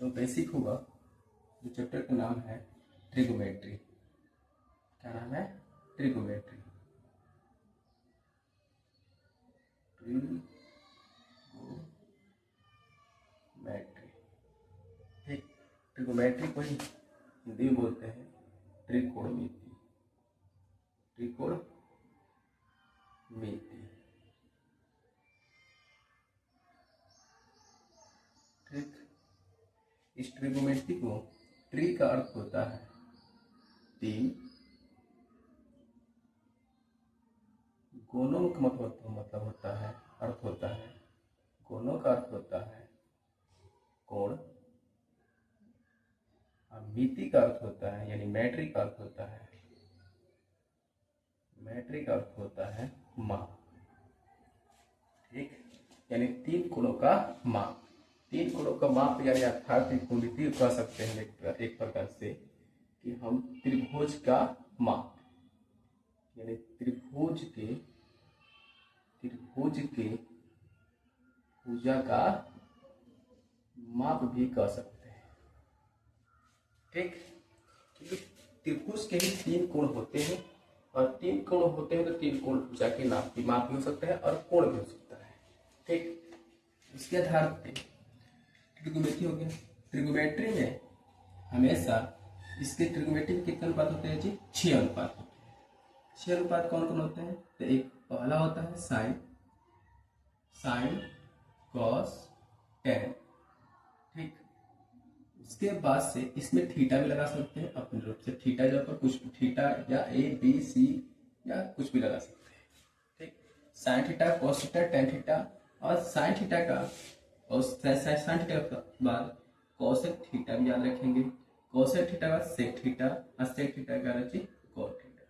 जो बेसिक होगा, जो चैप्टर का नाम है ट्रिगोमेट्री। क्या नाम है? ट्रिगोमेट्री। ट्रिगोमेट्री, ठीक। ट्रिगोमेट्री को ही हिंदी में बोलते हैं त्रिकोणमिति। त्रिकोणमिति, ठीक। इस ट्रिगोमेट्री को, ट्री का अर्थ होता है तीन, गोनों का मतलब होता है, अर्थ होता है, गोनों का अर्थ होता है कोण, और मिति का अर्थ होता है, यानी मैट्री का अर्थ होता है, मैट्री का अर्थ होता है माप, ठीक। यानी तीन कोणों का माप, तीन कोणों का माप यानी अर्थात त्रिकोणमिति कह सकते हैं एक प्रकार से, कि हम त्रिभुज का माप, यानी त्रिभुज के भुजा का माप भी कह सकते हैं, ठीक। क्योंकि त्रिभुज के ही तीन कोण होते हैं, और तीन कोण होते हैं तो तीन कोण भुजा के माप भी हो सकता है और कोण भी हो सकता है, ठीक। इसके आधार पर ट्रिगोमेट्री हो गया। ट्रिगोमेट्री में हमेशा इसके ट्रिगोमेट्री के कितने अनुपात होते हैं जी? 6 अनुपात होते हैं। 6 अनुपात कौन कौन होते हैं? तो एक पहला होता है साइन, कॉस, टेन, ठीक। उसके बाद से इसमें थीटा भी लगा सकते हैं अपने रूप से, थीटा जब पर कुछ थीटा या ए बी सी या कुछ भी लगा सकते हैं, ठीक। Sign theta, cos theta, tan theta, और साइन थीटा का और साइन थीटा के बाद कोसेक थीटा भी याद रखेंगे, कोसेक थीटा का सेक थीटा, और सेक थीटा का कॉट थीटा।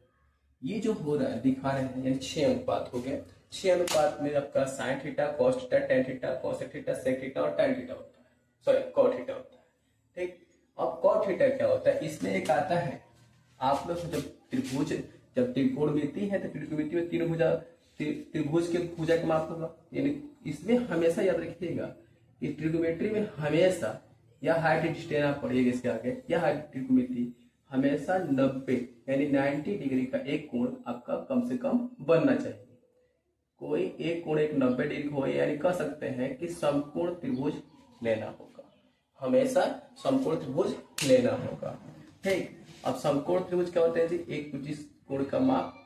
ये जो हो रहा है दिखा रहे हैं, यानी 6 अनुपात हो गए। 6 अनुपात में आपका sine theta, cos theta, tan theta, cosec theta, sec theta और टेन थीटा होता है, सॉरी कॉट थीटा होता है, ठीक। अब कॉट थीटा क्या होता है? इसमें एक आता है, आप लोग जब त्रिकोणमिति है तो त्रिकोणमिति में तीन भुजा, त्रिभुज के भुजा का माप होगा, यानी इसमें हमेशा याद रखिएगा कि ट्रिगोमेट्री में हमेशा या हाइट डिस्टेंस आप पढ़िएगा इसके आगे, या हाइट त्रिकोणमिति हमेशा 90 यानी 90 डिग्री का एक कोण आपका कम से कम बनना चाहिए। कोई एक कोण एक 90 डिग्री हो, यानी कह सकते हैं कि समकोण त्रिभुज लेना होगा, हमेशा समकोण त्रिभुज लेना होगा, ठीक। अब समकोण त्रिभुज क्या होते हैं जी? एक जिस कोण का माप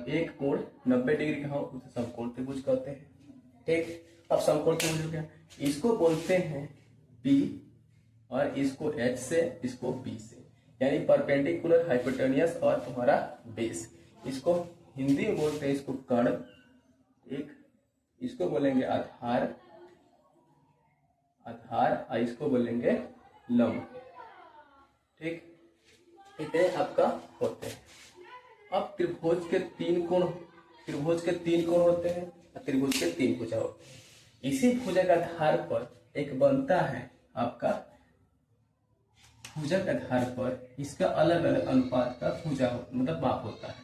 एक कोण 90 डिग्री का हो उसे समकोण त्रिभुज कहते हैं, ठीक। अब समकोण त्रिभुज हो गया, इसको बोलते हैं P, और इसको H से, इसको B से, यानी परपेंडिकुलर, हाइपोटेन्यूस और तुम्हारा बेस। इसको हिंदी में बोलते हैं इसको कर्ण, एक इसको बोलेंगे आधार, और इसको बोलेंगे लंब, ठीक। इतने आपका होते हैं। अब त्रिभुज के तीन कोण होते हैं, और त्रिभुज के तीन भुजा होते हैं। इसी भुजा के आधार पर एक बनता है आपका, भुजा के आधार पर इसका अलग अलग अनुपात का भुजा मतलब माप होता है।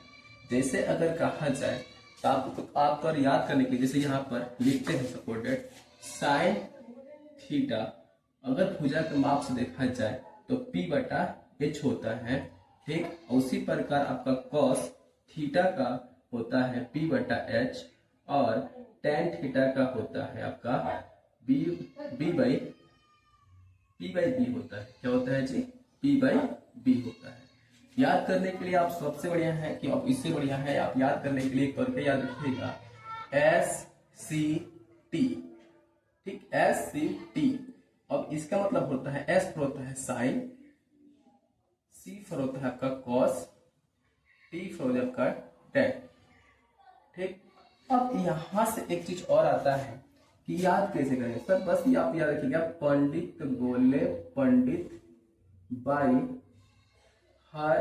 जैसे अगर कहा जाए तो आप पर याद करने के लिए, जैसे यहाँ पर लिखते हैं सपोर्टेड साइन थीटा, अगर भुजा के माप से देखा जाए तो P/H होता है, ठीक। उसी प्रकार आपका कॉस थीटा का होता है P/H, और टेन थीटा का होता है आपका P/B होता है। क्या होता है जी? P/B होता है। याद करने के लिए आप सबसे बढ़िया है कि आप इससे बढ़िया है, आप याद करने के लिए करके याद रखिएगा SCT, ठीक, SCT। अब इसका मतलब होता है S पर होता है साइन, C पर होता है आपका कॉस, T पर होता है आपका टेन, ठीक। अब यहां से एक चीज और आता है कि याद कैसे करें सर, बस ये आप याद रखिएगा, पंडित बोले पंडित बाई हर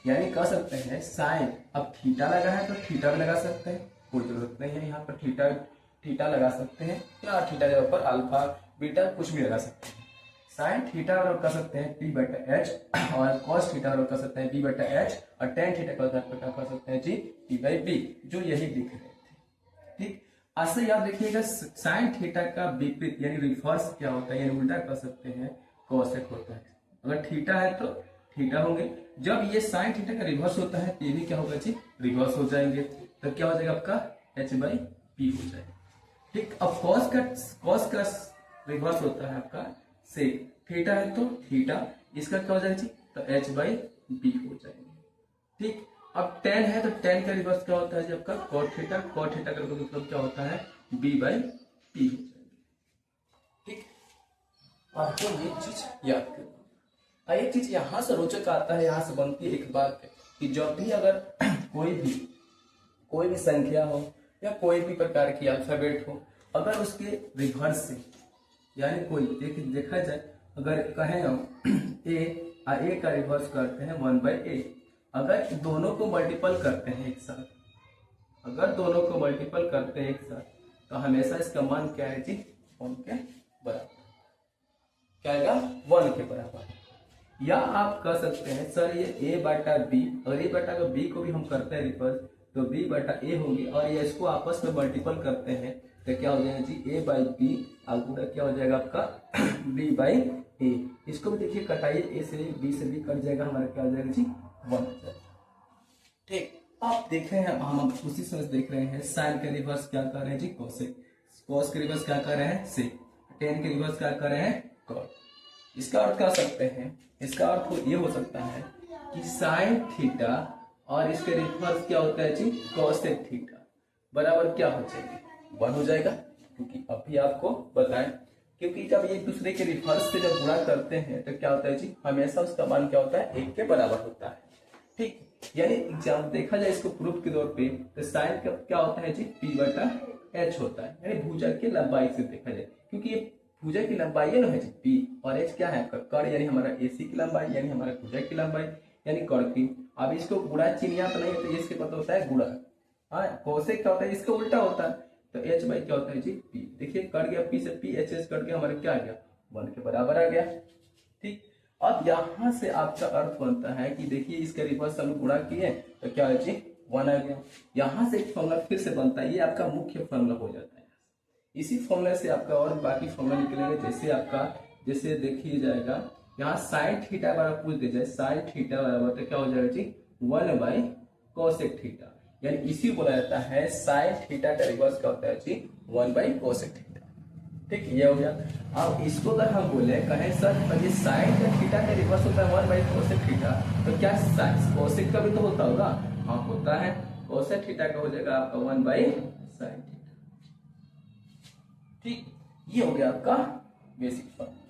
यानी कह सकते हैं साइन, अब थीटा लगा है तो थीटा भी लगा सकते हैं, कोई जरूरत नहीं है यहाँ पर थीटा लगा सकते हैं, या थीटा जगह पर अल्फा बीटा कुछ भी लगा सकते हैं। साइन थीटा और कर सकते हैं P/H, और कॉस थीटा और कर सकते हैं B/H, और टेन थीटा कर सकते हैं जी P/B, जो यही दिख रहे थे, ठीक। ऐसे याद रखिएगा साइन थीटा का विपरीत यानी रिवर्स क्या होता है, यानी उल्टा कर सकते हैं, कोसेक होता है। अगर थीटा है तो थीटा होंगे, जब ये साइन थीटा का रिवर्स होता है तो ये भी क्या होगा जी, रिवर्स हो जाएंगे। तो क्या हो जाएगा आपका h/p हो जाएगा। ठीक, अब कॉस का रिवर्स होता है आपका सेक, थीटा है तो थीटा, इसका क्या हो जाएगा जी, तो h/p हो जाएंगे। ठीक, अब टेन है तो टेन का रिवर्स क्या होता है जी आपका cot थीटा, cot थीटा का मतलब क्या होता है b/p हो जाएगा। ठीक, आपको ये चीज याद करना। एक चीज यहाँ से रोचक आता है, यहाँ से बनती है एक बात कि जब भी अगर कोई भी संख्या हो या कोई भी प्रकार की अल्फाबेट हो, अगर उसके रिवर्स से यानी कोई देखा जाए, अगर कहें हम ए का रिवर्स करते हैं 1/a, अगर दोनों को मल्टीपल करते हैं एक साथ, अगर दोनों को मल्टीपल करते हैं एक साथ, तो हमेशा इसका मान क्या है जी, 1 के बराबर, क्या आएगा 1 के बराबर। या आप कह सकते हैं सर ये a/b, और a/b को भी हम करते हैं रिवर्स तो b/a होगी, और ये इसको आपस में मल्टीपल करते हैं तो क्या हो जाएगा जी a/b, आगे क्या हो जाएगा आपका b/a। इसको भी देखिए कटाइए, a से b से b कट जाएगा, हमारा क्या हो जाएगा जी 1 हो जाएगा। ठीक, आप देख रहे हैं, हम उसी समय देख रहे हैं साइन के रिवर्स क्या कर रहे हैं जी कोसेक, कॉस के रिवर्स क्या कर रहे हैं सेक, टेन के रिवर्स क्या कर रहे हैं कॉट। इसका अर्थ कर सकते हैं, इसका अर्थ ये हो सकता है कि साइन थीटा और इसके रिवर्स क्या होता है जी कोसेक थीटा बराबर क्या हो जाएगा 1 हो जाएगा, क्योंकि अभी आपको बताएं, क्योंकि जब एक दूसरे के रिवर्स से जब गुणा करते हैं तो क्या होता है जी, हमेशा उसका मान क्या होता है 1 के बराबर होता है। ठीक, यानी जब देखा जाए इसको प्रूफ के तौर पे तो साइन का क्या होता है जी p/h होता है, यानी भुजक की लंबाई से देखा जाए, क्योंकि ये भुजक की लंबाई है ना है जी p, और h क्या है आपका कर्ण, यानी हमारा AC की लंबाई, यानी हमारा भुजक की लंबाई यानी कर्ण की। अब इसको गुणा चिन्ह तो नहीं है, तो इसके पता होता है गुणा। हाँ, कोसेक क्या होता है, इसका उल्टा होता है, तो h/ क्या होता है जी p। देखिए कट गया p से p, h कट गया, हमारा क्या आ गया 1 के बराबर आ गया। ठीक, अब यहां से आपका अर्थ बनता है कि देखिए इसका रिवर्स हम गुणा किए तो क्या है जी 1 आ गया। यहां से एक फॉर्मूला फिर से बनता है, ये आपका मुख्य फॉर्मूला हो जाता है। इसी फॉर्मूला से आपका और बाकी फॉर्मूला निकलेंगे, जैसे आपका जैसे देखिए जाएगा यहाँ साइन थीटा बराबर पूछ दिया जाए, साइन थीटा बराबर तो क्या हो जाएगा जी 1/कोसेक थीटा, यानी इसी बोला जाता है साइन थीटा का रिवर्स क्या होता है जी 1/कोसेक थीटा। ठीक, ये हो गया। अब इसको अगर हम बोले कहें सर ये साइन का थीटा का रिवर्स होता है 1/कोसेक थीटा, तो क्या कोसेक का भी तो होता होगा, हाँ होता है, कोसेक थीटा का हो जाएगा आपका 1/साइन थीटा। ठीक, ये हो गया आपका बेसिक फॉर्मूला।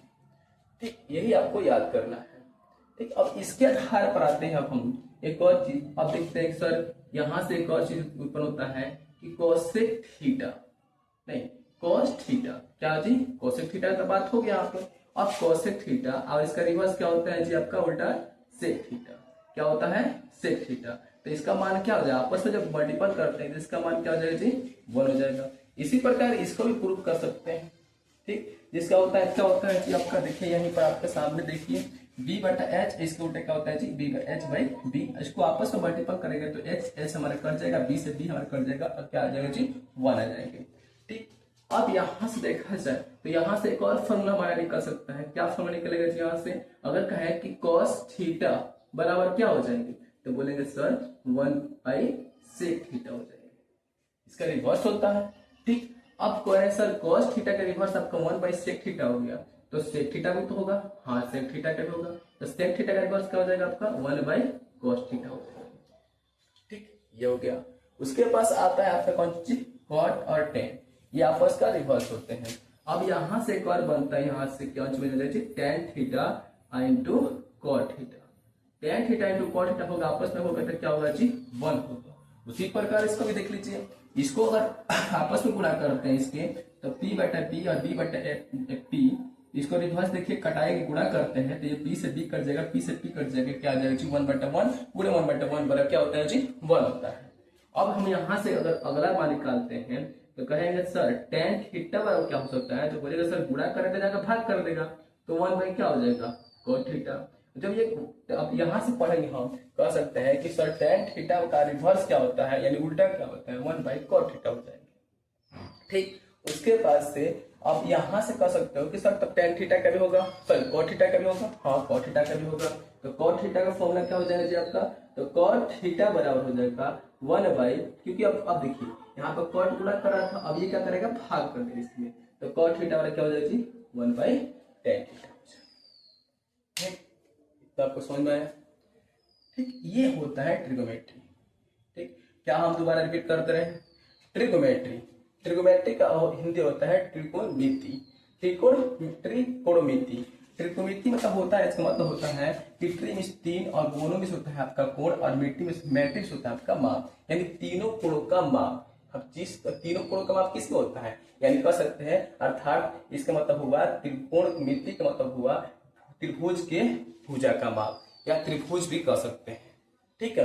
ठीक, यही आपको याद करना है। ठीक, अब इसके आधार पर आते हैं अब हम एक और चीज, अब देखते हैं सर यहां से एक और चीज उत्पन्न होता है कि कोसेक थीटा नहीं कोस थीटा, क्या जी कोसेक थीटा का बात हो गया आपको। अब कोसेक थीटा और इसका रिवर्स क्या होता है जी आपका उल्टा सेक थीटा, क्या होता है सेक थीटा, तो इसका मान क्या हो जाएगा, आपस में जब मल्टीपल करते हैं तो इसका मान क्या हो जाएगा जी 1 हो जाएगा। इसी प्रकार इसको भी प्रूव कर सकते हैं। ठीक, जिसका होता है क्या होता है कि आपका देखिए यहीं पर आपके सामने देखिए b/h, इसके उल्टे क्या होता है जी b/h/b, इसको आपस में मल्टीपल करेंगे तो h हमारा कट जाएगा, b से b हमारा कट जाएगा, और क्या आ जाएगा जी 1 आ जाएंगे। ठीक, अब यहां से देखा जाए तो यहां से एक और फॉर्मूला हमारा निकल सकता है, क्या फॉर्मूला निकलेगा जी यहाँ से, अगर कहें कि cos थीटा बराबर क्या हो जाएंगे, तो बोलेंगे सर 1/सेक थीटा हो जाएंगे, इसका रिवर्स होता है। ठीक, अब कहें सर cos थीटा का रिवर्स आपका 1/सेक थीटा हो गया, तो सेक थीटा भी तो होगा, हाँ सेक थीटा का भी होगा, तो सेक थीटा का रिवर्स क्या हो जाएगा आपका 1/cos थीटा हो जाएगा। ठीक, ये हो गया। उसके पास आता है आपका कौन सी cot और tan, ये आपस का रिवर्स होते हैं। अब यहां से एक और बनता है, यहां से क्या मिल जाए tan theta into cot theta, tan theta into cot theta होगा, आपस में होगा तो क्या होगा जी 1 होगा। उसी प्रकार इसको भी देख लीजिए, इसको अगर आपस में गुणा करते हैं इसके तो p/p और b/p, इसको रिवर्स देखिए कटाए गुणा करते हैं तो ये p से b कट जाएगा, p से p कट जाएगा, क्या आ जाएगा जी 1/1 गुणे 1/1 बराबर क्या होता है जी 1 होता है। अब हम यहाँ से अगर अगला मान निकालते हैं तो कहेंगे सर tan थीटा बराबर क्या हो सकता है, तो बोलेगा सर गुणा करेगा जाकर भाग कर देगा, तो 1 क्या हो जाएगा cot थीटा। जब ये अब यहाँ से पढ़ेंगे हम कह सकते हैं कि सर tan थीटा का रिवर्स क्या होता है, यानी उल्टा क्या होता है 1/cot थीटा हो जाएगा। ठीक। उसके बाद से आप यहां से कह सकते हो कि सर तब टेन थीटा का भी होगा, सॉरी कॉट थीटा का भी होगा, हाँ कॉट थीटा का भी होगा। तो कॉट थीटा का फॉर्मूला क्या हो जाएगा जी आपका, तो कॉट थीटा बराबर हो जाएगा 1 बाई, क्योंकि अब देखिए यहाँ पर कॉट गुणा कर रहा था, अब ये क्या करेगा भाग कर देगा इसमें, तो कॉट थीटा वाला क्या हो जाएगा जी 1/tan थीटा। ठीक, तो आपको समझ में आया। ठीक, ये होता है ट्रिगोमेट्री। ठीक, क्या हम दोबारा रिपीट करते रहे, ट्रिगोमेट्री, ट्रिगोमेट्री का हिंदी होता है त्रिकोणमिति, त्रिकोणमिति। त्रिकोणमिति मतलब होता है, इसका मतलब होता है कि ट्री में 3 और गोनों में होता है आपका कोण, और मिट्टी में मैट्रिक्स होता है आपका माप, यानी तीनों कोणों का माप। अब जिस तीनों कोणों का माप किसमें होता है, यानी कह सकते हैं, अर्थात इसका मतलब हुआ त्रिकोणमिति का मतलब हुआ त्रिभुज के भुजा का माप, या त्रिभुज भी कह सकते हैं। ठीक है,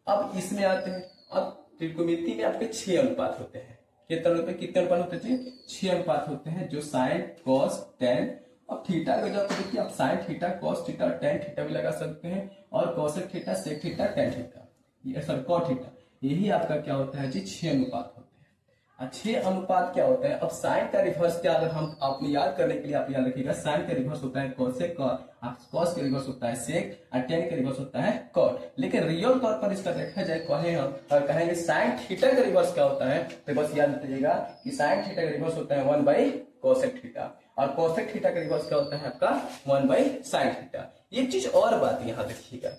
अब इसमें आते हैं, अब त्रिकोणमिति में आपके 6 अनुपात होते हैं। कितने अनुपात होते हैं, 6 अनुपात होते हैं, जो साइन कॉस टेन। अब थीटा का जब देखिए आप साइन थीटा कॉस थीटा और टेन थीटा भी लगा सकते हैं, और cosec theta sec theta tan theta, ये सर कॉट थीटा, यही आपका क्या होता है जी 6 अनुपात होते हैं। 6 अनुपात क्या होता है, अब साइन का रिवर्स क्या, अगर हम आपने याद करने के लिए आप याद रखिएगा, साइन का रिवर्स होता है कॉसेक, कॉस का रिवर्स होता है सेक, और टेन का रिवर्स होता है कॉट। लेकिन रियल तौर पर इसका देखा जाए, कहें हम और कहेंगे साइन थीटा का रिवर्स क्या होता है, तो बस याद रखिएगा कि साइन थीटा का रिवर्स होता है 1/cosec थीटा, और cosec थीटा का रिवर्स क्या होता है आपका 1/sin थीटा। ये चीज और बात यहाँ देखिएगा,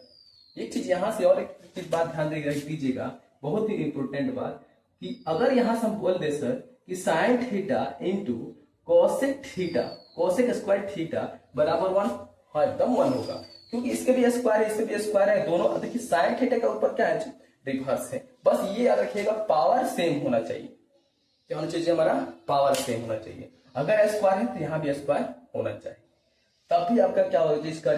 एक चीज यहाँ से और एक चीज बात ध्यान दीजिएगा, बहुत ही इंपोर्टेंट बात, कि अगर यहाँ से हम बोल दे सर कि sine theta into cosec theta, cosec square theta बराबर 1, हाँ एकदम 1 होगा, क्योंकि इसके भी स्क्वायर है, इसके भी स्क्वायर है, दोनों देखिए साइन थीटा के ऊपर क्या है रिवर्स है। बस ये याद रखिएगा पावर सेम होना चाहिए, क्या होना चाहिए हमारा पावर सेम होना चाहिए, अगर स्क्वायर है तो यहाँ भी स्क्वायर होना चाहिए, तभी आपका क्या होगा, इसका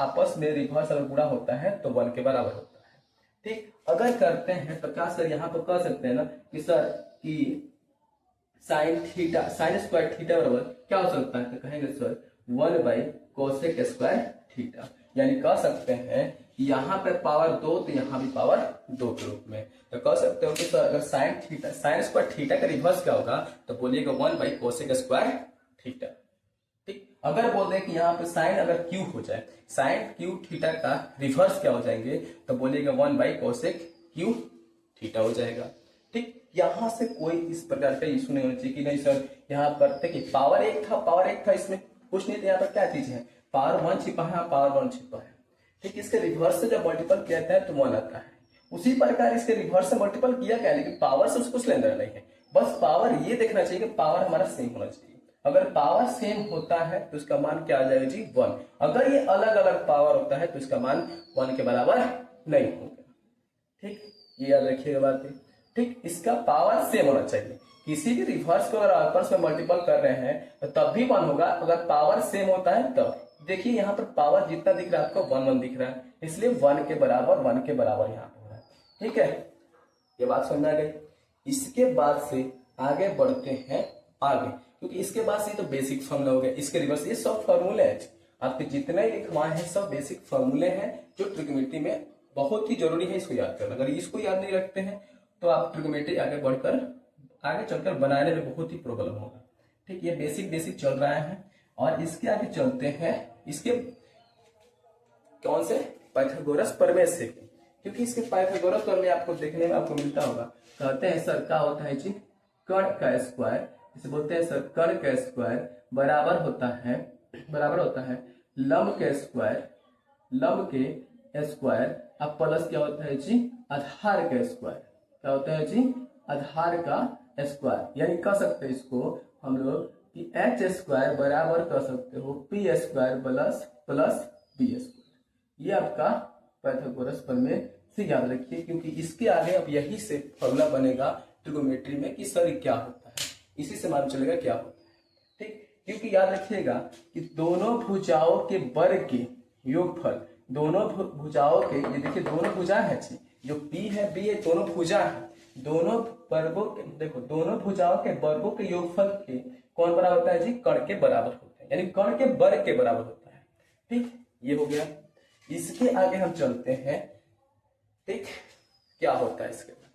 आपस में रिवर्स अगर गुणा होता है तो 1 के बराबर होता है। ठीक, अगर करते हैं तो क्या सर यहाँ पर कह सकते हैं ना कि सर कि sine theta, sine square theta बराबर क्या हो सकता है, तो कहेंगे सर 1/cosec स्क्वायर थीटा, यानी कह सकते हैं यहाँ पे पावर 2 तो यहाँ भी पावर 2 के रूप में, तो कह सकते हो कि सर अगर sine theta, sine square theta का रिवर्स क्या होगा, तो बोलिएगा 1/cosec स्क्वायर थीटा। ठीक, अगर बोल दें कि यहाँ पे साइन अगर क्यू हो जाए, साइन क्यू थीटा का रिवर्स क्या हो जाएंगे, तो बोलिएगा 1/cosec क्यू थीटा हो जाएगा। ठीक, यहां से कोई इस प्रकार का इशू नहीं होना चाहिए कि नहीं सर यहाँ पर देखिए पावर 1 था, पावर 1 था, इसमें कुछ नहीं था, यहाँ पर क्या चीज है पावर 1 छिपा है, पावर 1 छिपा है। ठीक, इसके रिवर्स से जब मल्टीपल किया जाता है तो 1 आता है, उसी प्रकार इसके रिवर्स से मल्टीपल किया गया, लेकिन पावर से उसको सिलेंडर नहीं है, बस पावर ये देखना चाहिए कि पावर हमारा सेम होना चाहिए। अगर पावर सेम होता है तो इसका मान क्या आ जाएगा जी 1, अगर ये अलग अलग पावर होता है तो इसका मान 1 के बराबर नहीं होगा। ठीक, ये याद रखिएगा बात है। ठीक, इसका पावर सेम होना चाहिए, किसी भी रिवर्स को अगर आपस में मल्टीपल कर रहे हैं तो तब भी 1 होगा, अगर पावर सेम होता है तब। देखिए यहाँ पर पावर जितना दिख रहा है आपको 1 1 दिख रहा है, इसलिए 1 के बराबर, 1 के बराबर यहाँ पे हो रहा है। ठीक है, ये बात समझ आ गई। इसके बाद से आगे बढ़ते हैं आगे, क्योंकि इसके बाद से तो बेसिक फॉर्मूला हो गया, इसके रिवर्स ये सब फॉर्मूले हैं आपके जितने लिखवाए हैं, सब बेसिक फॉर्मूले हैं जो ट्रिग्नोमेट्री में बहुत ही जरूरी है इसको याद करना। अगर इसको याद नहीं रखते हैं तो आप ट्रिग्नोमेट्री आगे बढ़कर आगे चलकर बनाने में बहुत ही प्रॉब्लम होगा। ठीक, ये बेसिक चल रहा है, और इसके आगे चलते हैं इसके कौन से पाइथागोरस प्रमेय से, क्योंकि इसके पाइथागोरस प्रमेय आपको देखने में आपको मिलता होगा। कहते हैं सर क्या होता है जी कर्ण का स्क्वायर, इसे बोलते हैं सर कर्ण का स्क्वायर बराबर होता है लंब के स्क्वायर, लंब के स्क्वायर, अब प्लस क्या होता है जी आधार का स्क्वायर, क्या होता है जी आधार का स्क्वायर, यानी कह सकते हैं इसको हम लोग कि एच स्क्वायर बराबर कह सकते हो P square plus B square. ये आपका पाइथागोरस प्रमेय से याद रखिए, क्योंकि इसके आगे अब यही से फॉर्मूला बनेगा ट्रिगोनोमेट्री में कि सर क्या होता है, इसी से मालूम चलेगा क्या होता है। ठीक, क्योंकि याद रखिएगा कि दोनों भुजाओं के वर्ग के योगफल, दोनों भुजाओं के, ये देखिए दोनों भुजा है जो पी है बी है, दोनों भुजा है, दोनों वर्गों के, देखो दोनों भुजाओं के वर्गों के योगफल के कौन बराबर होता है जी कर्ण के बराबर होता है, यानी कर्ण के वर्ग के बराबर होता है। ठीक, ये हो गया। इसके आगे हम चलते हैं। ठीक, क्या होता है इसके बाद,